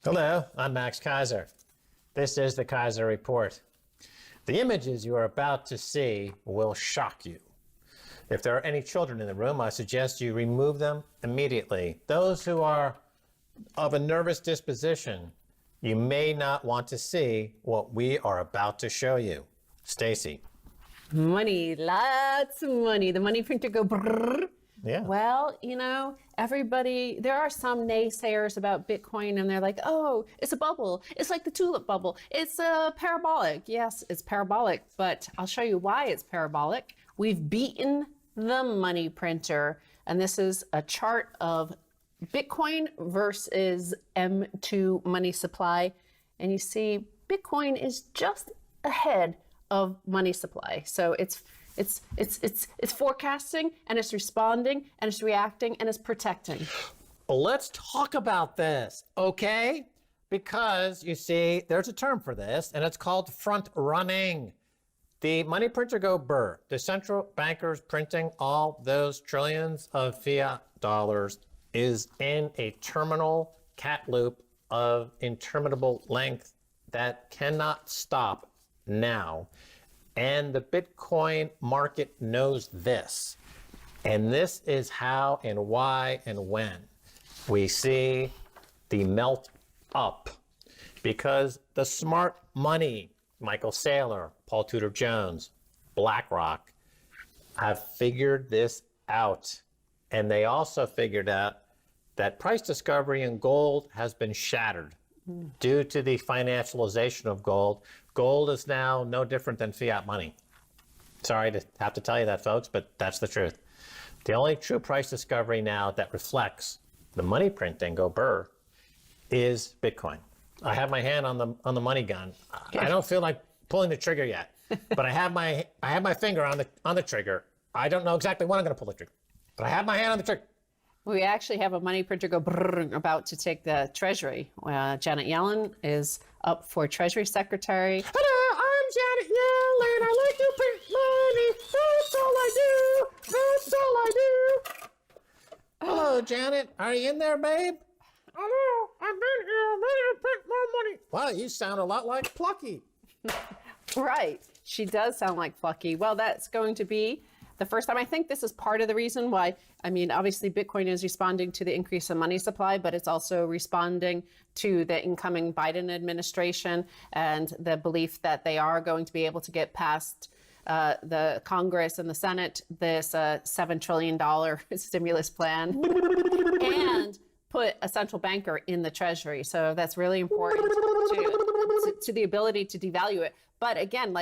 Hello, I'm Max Keiser. This is the Keiser Report. The images you are about to see will shock you. If there are any children in the room, I suggest you remove them immediately. Those who are of a nervous disposition, you may not want to see what we are about to show you. Stacy. Money, lots of money. The money printer go brrr. Yeah. Well, everybody, there are some naysayers about Bitcoin and they're like, oh, it's a bubble. It's like the tulip bubble. It's parabolic. Yes, it's parabolic, but I'll show you why it's parabolic. We've beaten the money printer, and this is a chart of Bitcoin versus M2 money supply. And you see Bitcoin is just ahead of money supply. So it's forecasting, and it's responding, and it's reacting, and it's protecting. Well, let's talk about this, okay? Because you see, there's a term for this, and it's called front running. The money printer go burr. The central bankers printing all those trillions of fiat dollars is in a terminal cat loop of interminable length that cannot stop now. And the Bitcoin market knows this. And this is how and why and when we see the melt up. Because the smart money, Michael Saylor, Paul Tudor Jones, BlackRock, have figured this out. And they also figured out that price discovery in gold has been shattered due to the financialization of gold. Gold is now no different than fiat money. Sorry to have to tell you that, folks, but that's the truth. The only true price discovery now that reflects the money printing go burr is Bitcoin. I have my hand on the money gun. I don't feel like pulling the trigger yet, but I have my finger on the trigger. I don't know exactly when I'm going to pull the trigger, but I have my hand on the trigger. We actually have a money printer go brrr about to take the Treasury. Janet Yellen is up for Treasury Secretary. Hello, I'm Janet Yellen. I like to print money. That's all I do. That's all I do. Hello, Janet. Are you in there, babe? Hello, I've been here. I'm ready to print more money. Wow, you sound a lot like Plucky. Right. She does sound like Plucky. Well, that's going to be the first time. I think this is part of the reason why, obviously Bitcoin is responding to the increase in money supply, but it's also responding to the incoming Biden administration and the belief that they are going to be able to get past the Congress and the Senate, this $7 trillion stimulus plan, and put a central banker in the Treasury. So that's really important to the ability to devalue it. But again,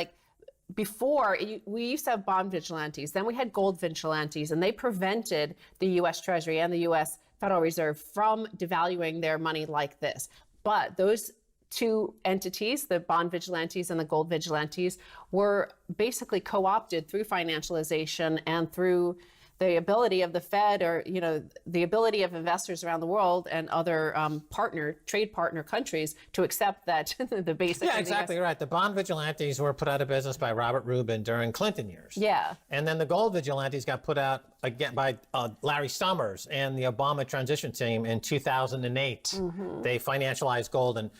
before, we used to have bond vigilantes, then we had gold vigilantes, and they prevented the U.S. Treasury and the U.S. Federal Reserve from devaluing their money like this. But those two entities, the bond vigilantes and the gold vigilantes, were basically co-opted through financialization and through the ability of the Fed, or the ability of investors around the world and other trade partner countries to accept that the basic. Yeah, exactly right. The bond vigilantes were put out of business by Robert Rubin during Clinton years. Yeah. And then the gold vigilantes got put out again by Larry Summers and the Obama transition team in 2008. Mm-hmm. They financialized gold and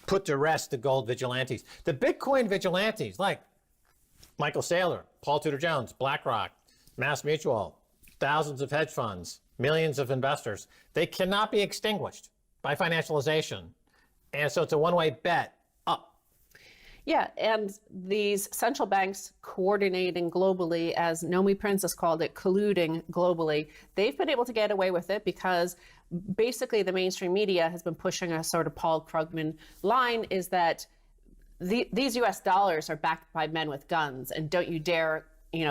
put to rest the gold vigilantes. The Bitcoin vigilantes, like Michael Saylor, Paul Tudor Jones, BlackRock, Mass Mutual, thousands of hedge funds, millions of investors, they cannot be extinguished by financialization. And so it's a one-way bet up. Yeah, and these central banks coordinating globally, as Nomi Prince has called it, colluding globally, they've been able to get away with it because basically the mainstream media has been pushing a sort of Paul Krugman line, is that these US dollars are backed by men with guns, and don't you dare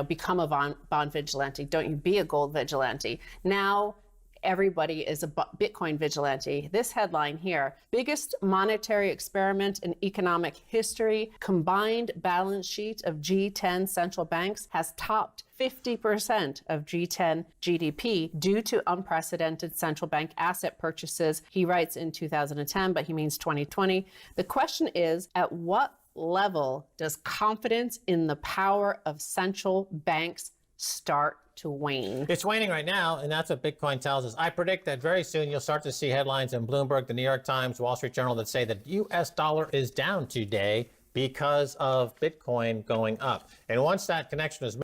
become a bond vigilante. Don't you be a gold vigilante. Now, everybody is a Bitcoin vigilante. This headline here: biggest monetary experiment in economic history. Combined balance sheet of G10 central banks has topped 50% of G10 GDP due to unprecedented central bank asset purchases. He writes in 2010, but he means 2020. The question is, at what level does confidence in the power of central banks start to wane. It's waning right now, and that's what Bitcoin tells us. I predict that very soon you'll start to see headlines in Bloomberg, the New York Times, Wall Street Journal that say that U.S. dollar is down today because of Bitcoin going up. And once that connection is